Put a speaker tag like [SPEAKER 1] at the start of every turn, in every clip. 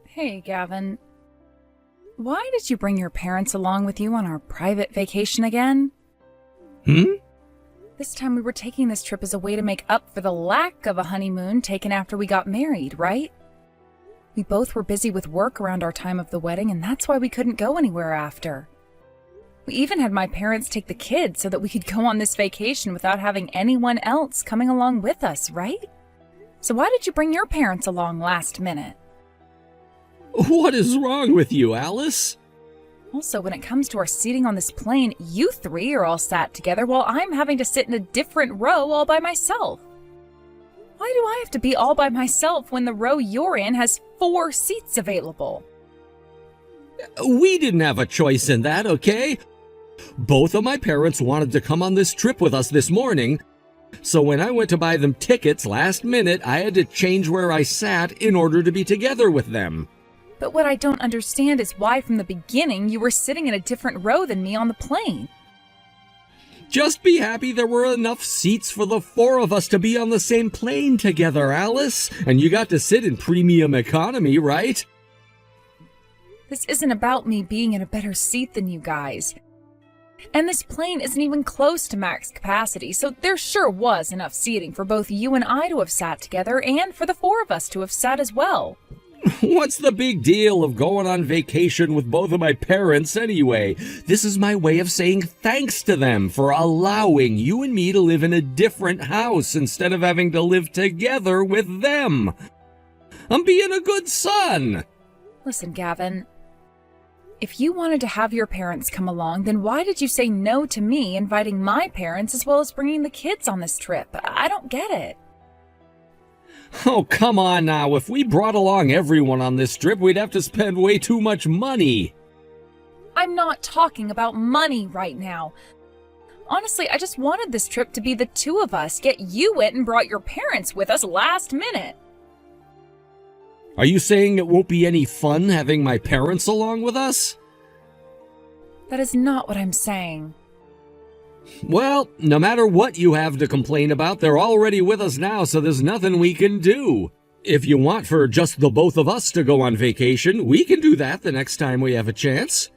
[SPEAKER 1] Hey, Gavin. Why did you bring your parents along with you on our private vacation again?
[SPEAKER 2] Hmm?
[SPEAKER 1] This time we were taking this trip as a way to make up for the lack of a honeymoon taken after we got married, right? We both were busy with work around our time of the wedding, and that's why we couldn't go anywhere after. We even had my parents take the kids so that we could go on this vacation without having anyone else coming along with us, right? So why did you bring your parents along last minute?
[SPEAKER 2] What is wrong with you, Alice?
[SPEAKER 1] Also, when it comes to our seating on this plane, you three are all sat together while I'm having to sit in a different row all by myself. Why do I have to be all by myself when the row you're in has 4 seats available?
[SPEAKER 2] We didn't have a choice in that, okay? Both of my parents wanted to come on this trip with us this morning, so when I went to buy them tickets last minute, I had to change where I sat in order to be together with them.
[SPEAKER 1] But what I don't understand is why from the beginning you were sitting in a different row than me on the plane.
[SPEAKER 2] Just be happy there were enough seats for the 4 of us to be on the same plane together, Alice. And you got to sit in premium economy, right?
[SPEAKER 1] This isn't about me being in a better seat than you guys. And this plane isn't even close to max capacity, so there sure was enough seating for both you and I to have sat together and for the 4 of us to have sat as well.
[SPEAKER 2] What's the big deal of going on vacation with both of my parents anyway? This is my way of saying thanks to them for allowing you and me to live in a different house instead of having to live together with them. I'm being a good son.
[SPEAKER 1] Listen, Gavin, if you wanted to have your parents come along, then why did you say no to me inviting my parents as well as bringing the kids on this trip? I don't get it.
[SPEAKER 2] Oh, come on now. If we brought along everyone on this trip, we'd have to spend way too much money.
[SPEAKER 1] I'm not talking about money right now. Honestly, I just wanted this trip to be the 2 of us, yet you went and brought your parents with us last minute.
[SPEAKER 2] Are you saying it won't be any fun having my parents along with us?
[SPEAKER 1] That is not what I'm saying.
[SPEAKER 2] Well, no matter what you have to complain about, they're already with us now, so there's nothing we can do. If you want for just the both of us to go on vacation, we can do that the next time we have a chance.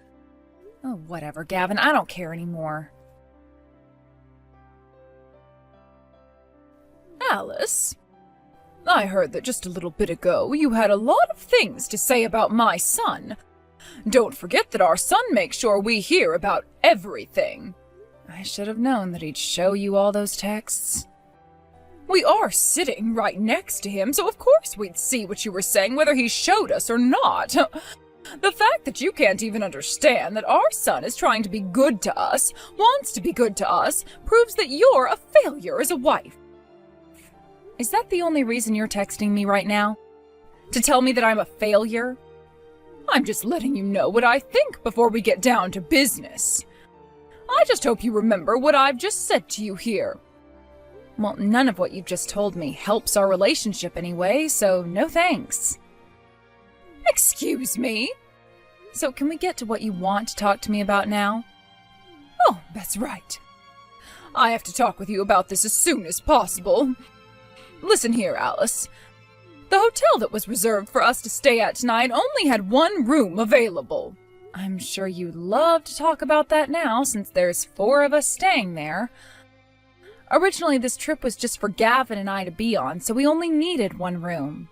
[SPEAKER 1] Oh, whatever, Gavin. I don't care anymore. Alice, I heard that just a little bit ago you had a lot of things to say about my son. Don't forget that our son makes sure we hear about everything. I should have known that he'd show you all those texts. We are sitting right next to him, so of course we'd see what you were saying whether he showed us or not. The fact that you can't even understand that our son is trying to be good to us, wants to be good to us, proves that you're a failure as a wife. Is that the only reason you're texting me right now? To tell me that I'm a failure? I'm just letting you know what I think before we get down to business. I just hope you remember what I've just said to you here. Well, none of what you've just told me helps our relationship anyway, so no thanks. Excuse me? So can we get to what you want to talk to me about now? Oh, that's right. I have to talk with you about this as soon as possible. Listen here, Alice. The hotel that was reserved for us to stay at tonight only had 1 room available. I'm sure you'd love to talk about that now, since there's 4 of us staying there. Originally, this trip was just for Gavin and I to be on, so we only needed 1 room.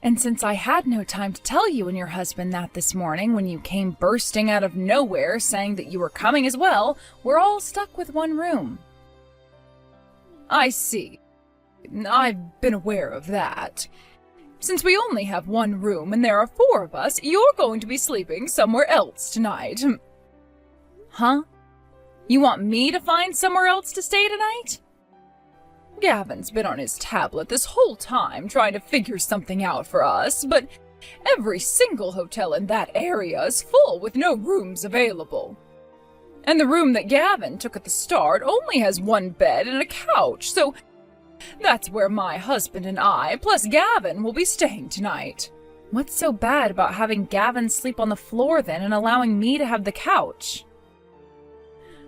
[SPEAKER 1] And since I had no time to tell you and your husband that this morning when you came bursting out of nowhere saying that you were coming as well, we're all stuck with 1 room. I see. I've been aware of that. Since we only have 1 room and there are 4 of us, you're going to be sleeping somewhere else tonight. Huh? You want me to find somewhere else to stay tonight? Gavin's been on his tablet this whole time trying to figure something out for us, but every single hotel in that area is full with no rooms available. And the room that Gavin took at the start only has 1 bed and a couch, so that's where my husband and I, plus Gavin, will be staying tonight. What's so bad about having Gavin sleep on the floor then and allowing me to have the couch?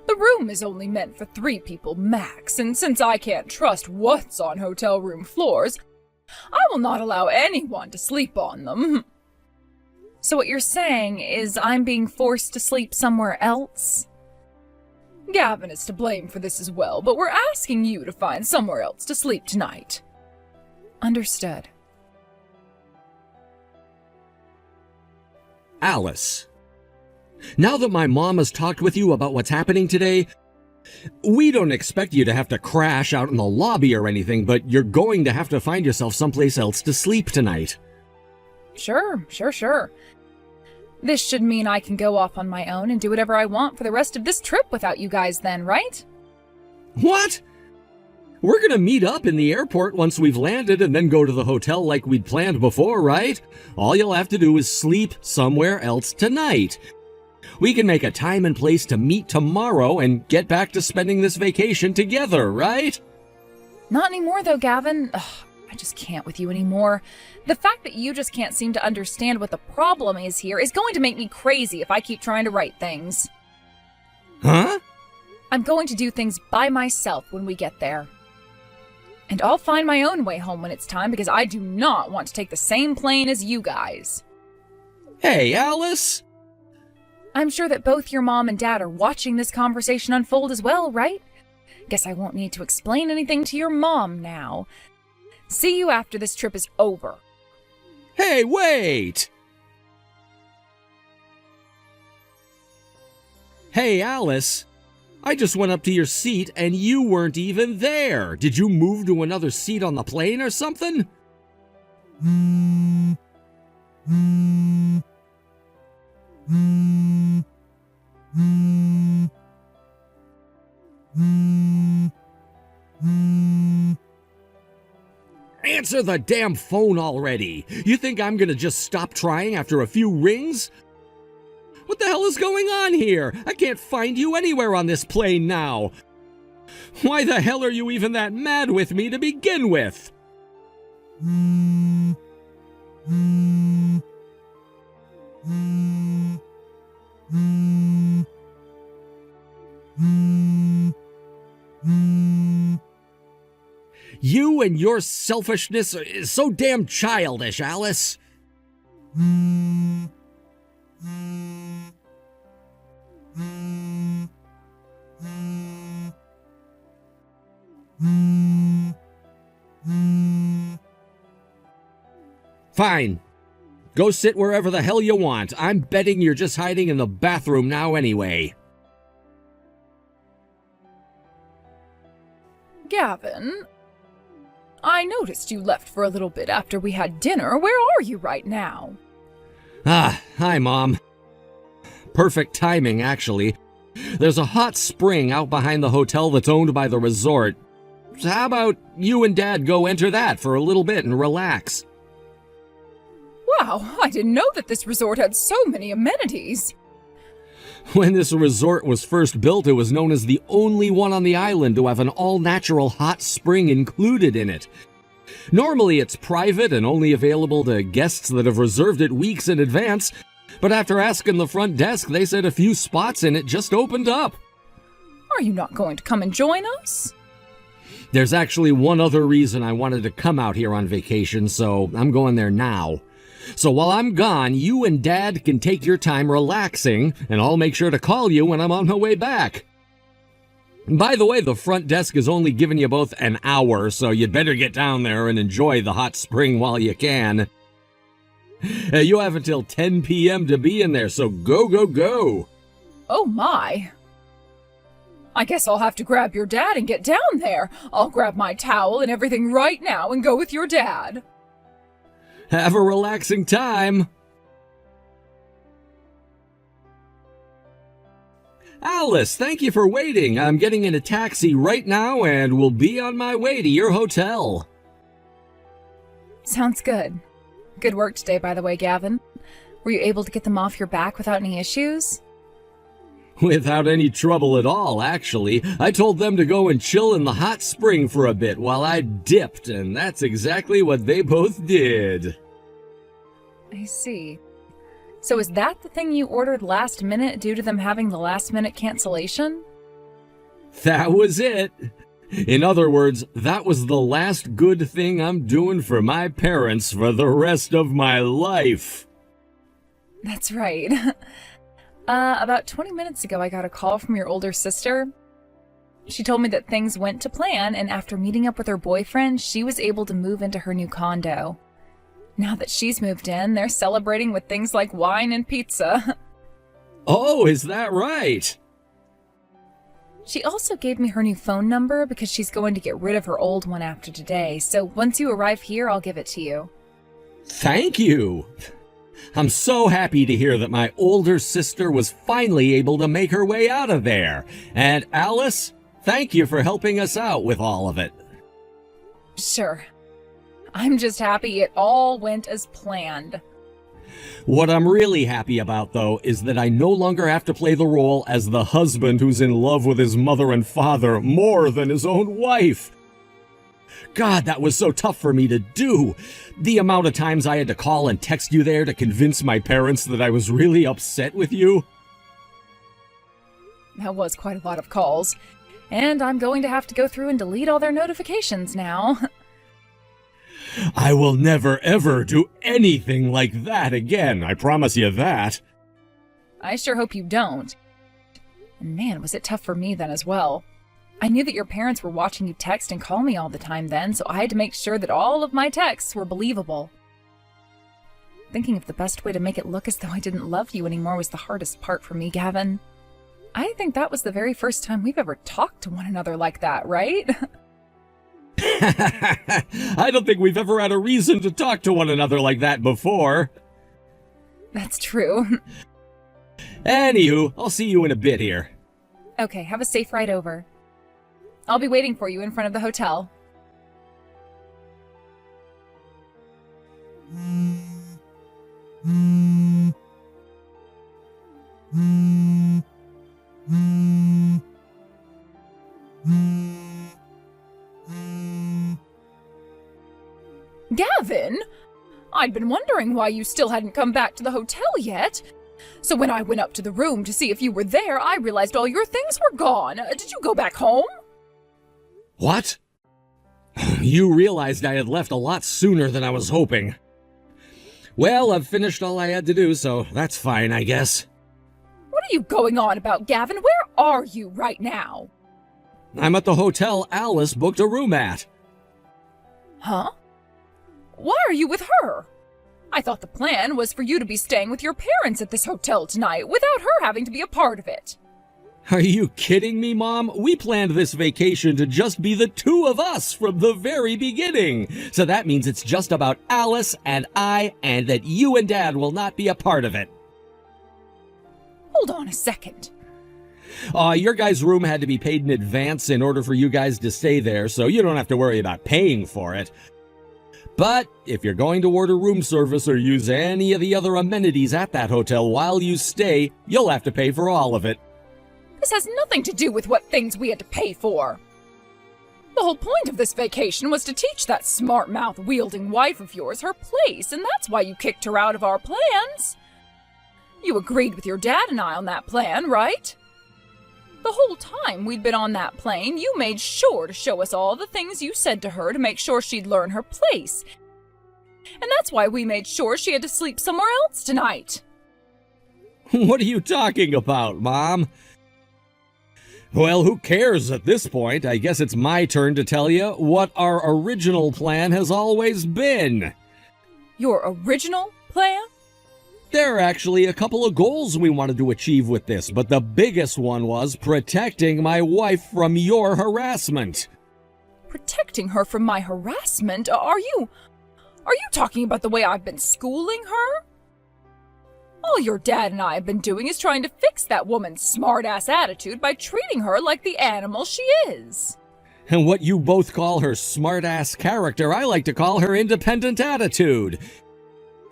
[SPEAKER 1] The room is only meant for 3 people max, and since I can't trust what's on hotel room floors, I will not allow anyone to sleep on them. So what you're saying is I'm being forced to sleep somewhere else? Gavin is to blame for this as well, but we're asking you to find somewhere else to sleep tonight. Understood.
[SPEAKER 2] Alice, now that my mom has talked with you about what's happening today, we don't expect you to have to crash out in the lobby or anything, but you're going to have to find yourself someplace else to sleep tonight.
[SPEAKER 1] Sure. This should mean I can go off on my own and do whatever I want for the rest of this trip without you guys then, right?
[SPEAKER 2] What? We're gonna meet up in the airport once we've landed and then go to the hotel like we'd planned before, right? All you'll have to do is sleep somewhere else tonight. We can make a time and place to meet tomorrow and get back to spending this vacation together, right?
[SPEAKER 1] Not anymore though, Gavin. Ugh, I just can't with you anymore. The fact that you just can't seem to understand what the problem is here is going to make me crazy if I keep trying to write things.
[SPEAKER 2] Huh?
[SPEAKER 1] I'm going to do things by myself when we get there. And I'll find my own way home when it's time because I do not want to take the same plane as you guys.
[SPEAKER 2] Hey, Alice!
[SPEAKER 1] I'm sure that both your mom and dad are watching this conversation unfold as well, right? Guess I won't need to explain anything to your mom now. See you after this trip is over.
[SPEAKER 2] Hey, wait! Hey, Alice! I just went up to your seat and you weren't even there. Did you move to another seat on the plane or something? Answer the damn phone already. You think I'm gonna just stop trying after a few rings? What the hell is going on here? I can't find you anywhere on this plane now. Why the hell are you even that mad with me to begin with? You and your selfishness is so damn childish, Alice. Fine. Go sit wherever the hell you want. I'm betting you're just hiding in the bathroom now anyway.
[SPEAKER 1] Gavin, I noticed you left for a little bit after we had dinner. Where are you right now?
[SPEAKER 2] Ah, hi, Mom. Perfect timing, actually. There's a hot spring out behind the hotel that's owned by the resort. So how about you and Dad go enter that for a little bit and relax?
[SPEAKER 1] Wow, I didn't know that this resort had so many amenities.
[SPEAKER 2] When this resort was first built, it was known as the only one on the island to have an all-natural hot spring included in it. Normally, it's private and only available to guests that have reserved it weeks in advance, but after asking the front desk, they said a few spots in it just opened up.
[SPEAKER 1] Are you not going to come and join us?
[SPEAKER 2] There's actually one other reason I wanted to come out here on vacation, so I'm going there now. So while I'm gone, you and Dad can take your time relaxing, and I'll make sure to call you when I'm on my way back. By the way, the front desk is only giving you both an hour, so you'd better get down there and enjoy the hot spring while you can. You have until 10 p.m. to be in there, so go, go, go.
[SPEAKER 1] Oh my. I guess I'll have to grab your dad and get down there. I'll grab my towel and everything right now and go with your dad.
[SPEAKER 2] Have a relaxing time. Alice, thank you for waiting. I'm getting in a taxi right now and will be on my way to your hotel.
[SPEAKER 1] Sounds good. Good work today, by the way, Gavin. Were you able to get them off your back without any issues?
[SPEAKER 2] Without any trouble at all, actually. I told them to go and chill in the hot spring for a bit while I dipped, and that's exactly what they both did.
[SPEAKER 1] I see. So is that the thing you ordered last minute due to them having the last minute cancellation?
[SPEAKER 2] That was it. In other words, that was the last good thing I'm doing for my parents for the rest of my life.
[SPEAKER 1] That's right. About 20 minutes ago, I got a call from your older sister. She told me that things went to plan, and after meeting up with her boyfriend, she was able to move into her new condo. Now that she's moved in, they're celebrating with things like wine and pizza.
[SPEAKER 2] Oh, is that right?
[SPEAKER 1] She also gave me her new phone number because she's going to get rid of her old one after today, so once you arrive here, I'll give it to you.
[SPEAKER 2] Thank you. I'm so happy to hear that my older sister was finally able to make her way out of there. And Alice, thank you for helping us out with all of it.
[SPEAKER 1] Sure. I'm just happy it all went as planned.
[SPEAKER 2] What I'm really happy about, though, is that I no longer have to play the role as the husband who's in love with his mother and father more than his own wife. God, that was so tough for me to do. The amount of times I had to call and text you there to convince my parents that I was really upset with you.
[SPEAKER 1] That was quite a lot of calls, and I'm going to have to go through and delete all their notifications now.
[SPEAKER 2] I will never ever do anything like that again, I promise you that.
[SPEAKER 1] I sure hope you don't. And man, was it tough for me then as well. I knew that your parents were watching you text and call me all the time then, so I had to make sure that all of my texts were believable. Thinking of the best way to make it look as though I didn't love you anymore was the hardest part for me, Gavin. I think that was the very first time we've ever talked to one another like that, right?
[SPEAKER 2] I don't think we've ever had a reason to talk to one another like that before.
[SPEAKER 1] That's true.
[SPEAKER 2] Anywho, I'll see you in a bit here.
[SPEAKER 1] Okay, have a safe ride over. I'll be waiting for you in front of the hotel. Gavin? I'd been wondering why you still hadn't come back to the hotel yet. So when I went up to the room to see if you were there, I realized all your things were gone. Did you go back home?
[SPEAKER 2] What? You realized I had left a lot sooner than I was hoping. Well, I've finished all I had to do, so that's fine, I guess.
[SPEAKER 1] What are you going on about, Gavin? Where are you right now?
[SPEAKER 2] I'm at the hotel Alice booked a room at.
[SPEAKER 1] Huh? Why are you with her? I thought the plan was for you to be staying with your parents at this hotel tonight without her having to be a part of it.
[SPEAKER 2] Are you kidding me, Mom? We planned this vacation to just be the two of us from the very beginning. So that means it's just about Alice and I, and that you and Dad will not be a part of it.
[SPEAKER 1] Hold on a second.
[SPEAKER 2] Your guys' room had to be paid in advance in order for you guys to stay there, so you don't have to worry about paying for it. But if you're going to order room service or use any of the other amenities at that hotel while you stay, you'll have to pay for all of it.
[SPEAKER 1] This has nothing to do with what things we had to pay for. The whole point of this vacation was to teach that smart-mouth-wielding wife of yours her place, and that's why you kicked her out of our plans. You agreed with your dad and I on that plan, right? The whole time we'd been on that plane, you made sure to show us all the things you said to her to make sure she'd learn her place. And that's why we made sure she had to sleep somewhere else tonight.
[SPEAKER 2] What are you talking about, Mom? Well, who cares at this point? I guess it's my turn to tell you what our original plan has always been.
[SPEAKER 1] Your original plan?
[SPEAKER 2] There are actually a couple of goals we wanted to achieve with this, but the biggest one was protecting my wife from your harassment.
[SPEAKER 1] Protecting her from my harassment? Are you talking about the way I've been schooling her? All your dad and I have been doing is trying to fix that woman's smart-ass attitude by treating her like the animal she is.
[SPEAKER 2] And what you both call her smart-ass character, I like to call her independent attitude.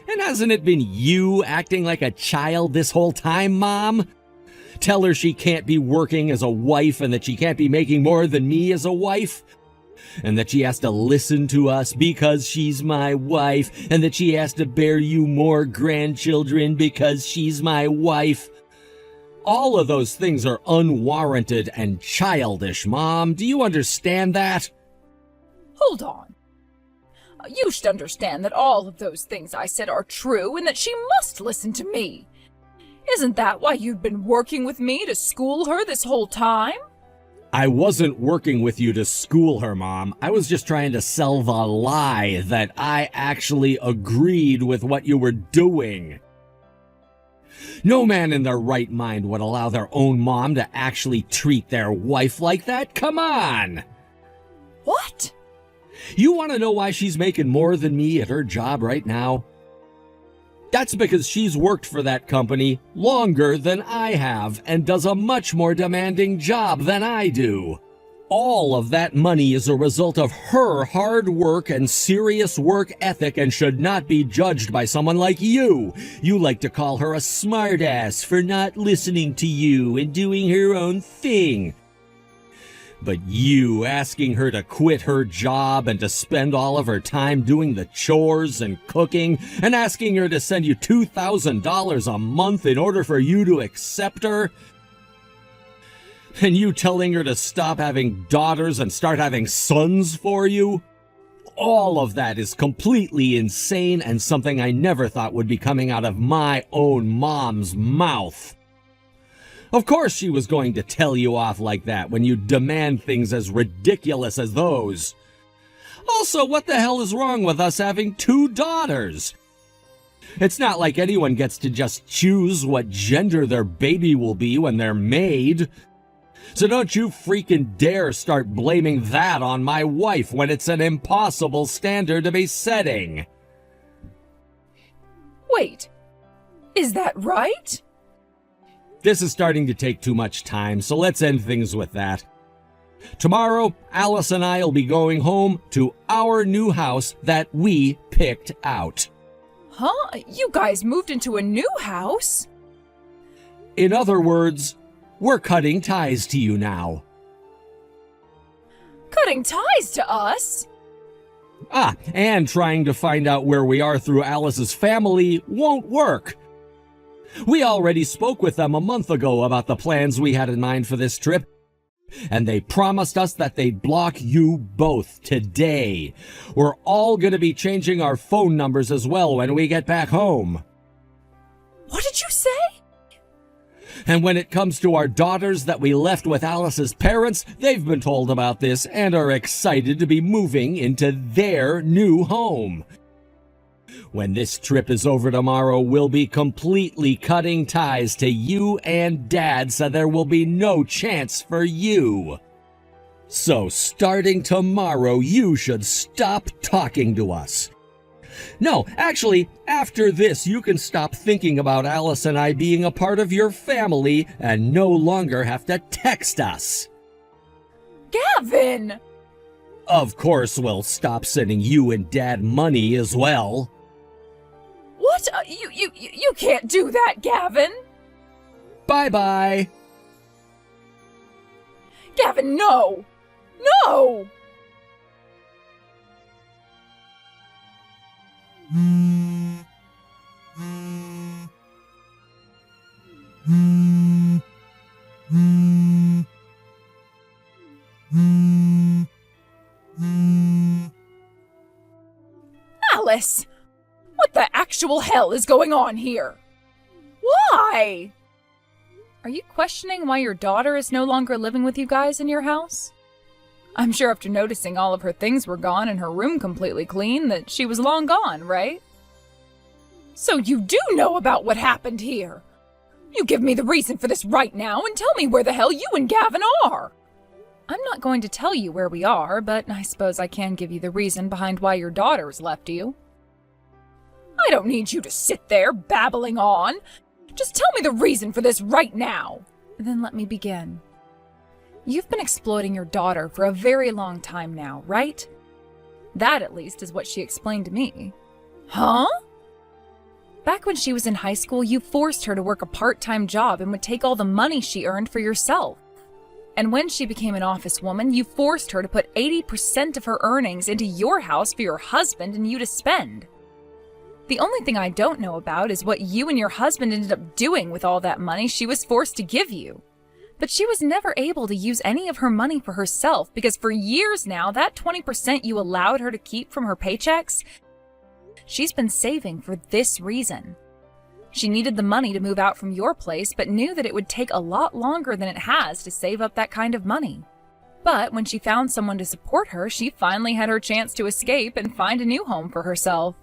[SPEAKER 2] And hasn't it been you acting like a child this whole time, Mom? Tell her she can't be working as a wife and that she can't be making more than me as a wife. And that she has to listen to us because she's my wife. And that she has to bear you more grandchildren because she's my wife. All of those things are unwarranted and childish, Mom. Do you understand that?
[SPEAKER 1] Hold on. You should understand that all of those things I said are true and that she must listen to me. Isn't that why you've been working with me to school her this whole time?
[SPEAKER 2] I wasn't working with you to school her, Mom. I was just trying to sell the lie that I actually agreed with what you were doing. No man in their right mind would allow their own mom to actually treat their wife like that. Come on!
[SPEAKER 1] What?
[SPEAKER 2] You want to know why she's making more than me at her job right now? That's because she's worked for that company longer than I have and does a much more demanding job than I do. All of that money is a result of her hard work and serious work ethic and should not be judged by someone like you. You like to call her a smartass for not listening to you and doing her own thing. But you asking her to quit her job and to spend all of her time doing the chores and cooking and asking her to send you $2,000 a month in order for you to accept her? And you telling her to stop having daughters and start having sons for you? All of that is completely insane and something I never thought would be coming out of my own mom's mouth. Of course she was going to tell you off like that when you demand things as ridiculous as those. Also, what the hell is wrong with us having 2 daughters? It's not like anyone gets to just choose what gender their baby will be when they're made. So don't you freaking dare start blaming that on my wife when it's an impossible standard to be setting.
[SPEAKER 1] Wait, is that right?
[SPEAKER 2] This is starting to take too much time, so let's end things with that. Tomorrow, Alice and I will be going home to our new house that we picked out.
[SPEAKER 1] Huh? You guys moved into a new house?
[SPEAKER 2] In other words, we're cutting ties to you now.
[SPEAKER 1] Cutting ties to us?
[SPEAKER 2] And trying to find out where we are through Alice's family won't work. We already spoke with them a month ago about the plans we had in mind for this trip, and they promised us that they'd block you both today. We're all going to be changing our phone numbers as well when we get back home.
[SPEAKER 1] What did you say?
[SPEAKER 2] And when it comes to our daughters that we left with Alice's parents, they've been told about this and are excited to be moving into their new home. When this trip is over tomorrow, we'll be completely cutting ties to you and Dad, so there will be no chance for you. So starting tomorrow, you should stop talking to us. No, actually, after this, you can stop thinking about Alice and I being a part of your family and no longer have to text us.
[SPEAKER 1] Gavin!
[SPEAKER 2] Of course, we'll stop sending you and Dad money as well.
[SPEAKER 1] What? You can't do that, Gavin!
[SPEAKER 2] Bye-bye!
[SPEAKER 1] Gavin, no! No! Alice! What the actual hell is going on here? Why? Are you questioning why your daughter is no longer living with you guys in your house? I'm sure after noticing all of her things were gone and her room completely clean that she was long gone, right? So you do know about what happened here? You give me the reason for this right now and tell me where the hell you and Gavin are! I'm not going to tell you where we are, but I suppose I can give you the reason behind why your daughter's left you. I don't need you to sit there babbling on. Just tell me the reason for this right now. Then let me begin. You've been exploiting your daughter for a very long time now, right? That, at least, is what she explained to me. Huh? Back when she was in high school, you forced her to work a part-time job and would take all the money she earned for yourself. And when she became an office woman, you forced her to put 80% of her earnings into your house for your husband and you to spend. The only thing I don't know about is what you and your husband ended up doing with all that money she was forced to give you. But she was never able to use any of her money for herself because for years now, that 20% you allowed her to keep from her paychecks, she's been saving for this reason. She needed the money to move out from your place, but knew that it would take a lot longer than it has to save up that kind of money. But when she found someone to support her, she finally had her chance to escape and find a new home for herself.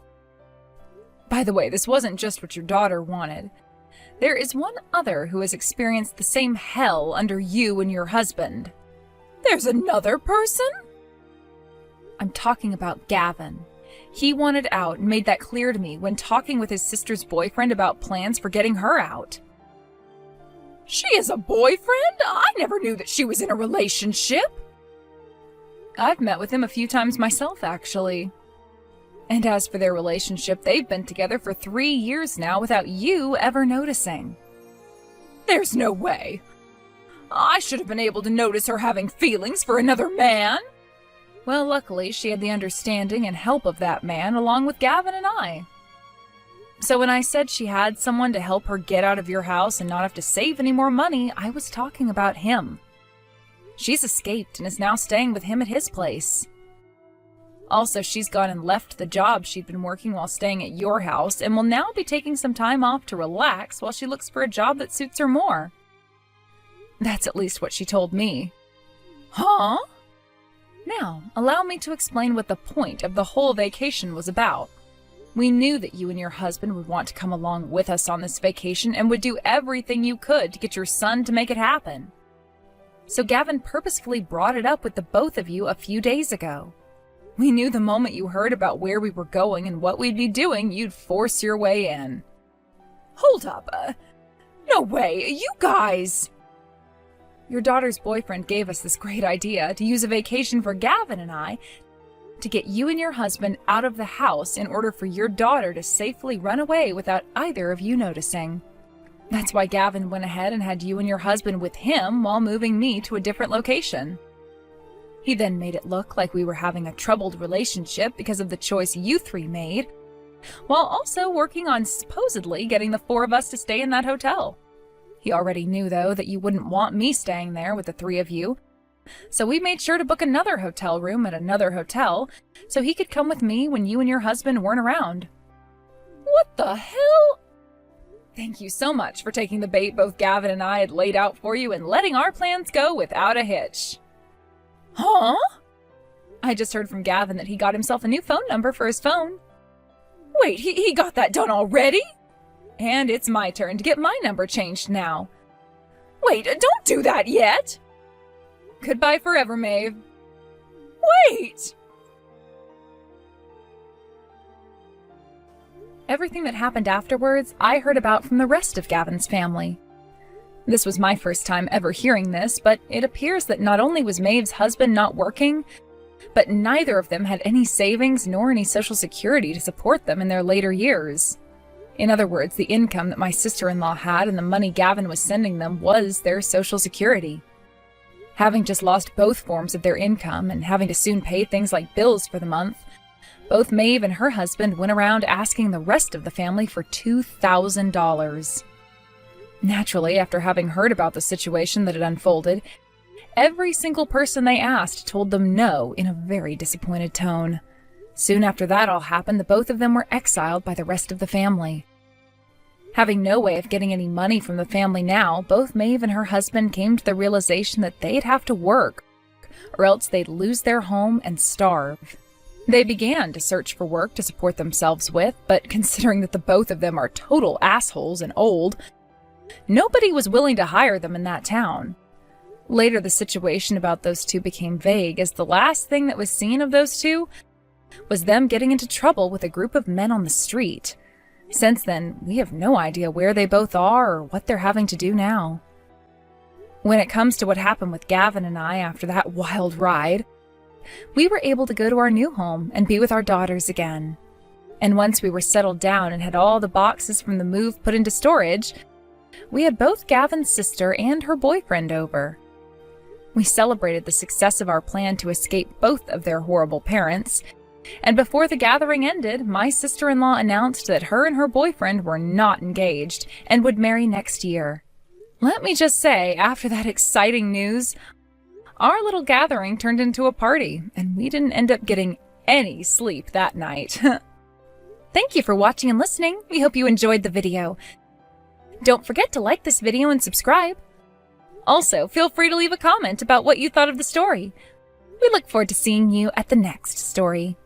[SPEAKER 1] By the way, this wasn't just what your daughter wanted. There is one other who has experienced the same hell under you and your husband.
[SPEAKER 3] There's another person?
[SPEAKER 1] I'm talking about Gavin. He wanted out and made that clear to me when talking with his sister's boyfriend about plans for getting her out.
[SPEAKER 3] She has a boyfriend? I never knew that she was in a relationship.
[SPEAKER 1] I've met with him a few times myself, actually. And as for their relationship, they've been together for 3 years now without you ever noticing.
[SPEAKER 3] There's no way. I should have been able to notice her having feelings for another man.
[SPEAKER 1] Well, luckily, she had the understanding and help of that man, along with Gavin and I. So when I said she had someone to help her get out of your house and not have to save any more money, I was talking about him. She's escaped and is now staying with him at his place. Also, she's gone and left the job she'd been working while staying at your house and will now be taking some time off to relax while she looks for a job that suits her more. That's at least what she told me.
[SPEAKER 3] Huh?
[SPEAKER 1] Now, allow me to explain what the point of the whole vacation was about. We knew that you and your husband would want to come along with us on this vacation and would do everything you could to get your son to make it happen. So Gavin purposefully brought it up with the both of you a few days ago. We knew the moment you heard about where we were going and what we'd be doing, you'd force your way in.
[SPEAKER 3] Hold up. No way. You guys...
[SPEAKER 1] Your daughter's boyfriend gave us this great idea to use a vacation for Gavin and I to get you and your husband out of the house in order for your daughter to safely run away without either of you noticing. That's why Gavin went ahead and had you and your husband with him while moving me to a different location. He then made it look like we were having a troubled relationship because of the choice you three made, while also working on supposedly getting the 4 of us to stay in that hotel. He already knew, though, that you wouldn't want me staying there with the 3 of you, so we made sure to book another hotel room at another hotel so he could come with me when you and your husband weren't around.
[SPEAKER 3] What the hell?
[SPEAKER 1] Thank you so much for taking the bait both Gavin and I had laid out for you and letting our plans go without a hitch.
[SPEAKER 3] Huh?
[SPEAKER 1] I just heard from Gavin that he got himself a new phone number for his phone.
[SPEAKER 3] Wait, he got that done already?
[SPEAKER 1] And it's my turn to get my number changed now.
[SPEAKER 3] Wait, don't do that yet!
[SPEAKER 1] Goodbye forever, Maeve.
[SPEAKER 3] Wait!
[SPEAKER 1] Everything that happened afterwards, I heard about from the rest of Gavin's family. This was my first time ever hearing this, but it appears that not only was Maeve's husband not working, but neither of them had any savings nor any social security to support them in their later years. In other words, the income that my sister-in-law had and the money Gavin was sending them was their social security. Having just lost both forms of their income and having to soon pay things like bills for the month, both Maeve and her husband went around asking the rest of the family for $2,000. Naturally, after having heard about the situation that had unfolded, every single person they asked told them no in a very disappointed tone. Soon after that all happened, the both of them were exiled by the rest of the family. Having no way of getting any money from the family now, both Maeve and her husband came to the realization that they'd have to work, or else they'd lose their home and starve. They began to search for work to support themselves with, but considering that the both of them are total assholes and old, nobody was willing to hire them in that town. Later, the situation about those two became vague, as the last thing that was seen of those two was them getting into trouble with a group of men on the street. Since then, we have no idea where they both are or what they're having to do now. When it comes to what happened with Gavin and I after that wild ride, we were able to go to our new home and be with our daughters again. And once we were settled down and had all the boxes from the move put into storage, we had both Gavin's sister and her boyfriend over. We celebrated the success of our plan to escape both of their horrible parents, and before the gathering ended, my sister-in-law announced that her and her boyfriend were not engaged and would marry next year. Let me just say, after that exciting news, our little gathering turned into a party, and we didn't end up getting any sleep that night. Thank you for watching and listening. We hope you enjoyed the video. Don't forget to like this video and subscribe. Also, feel free to leave a comment about what you thought of the story. We look forward to seeing you at the next story.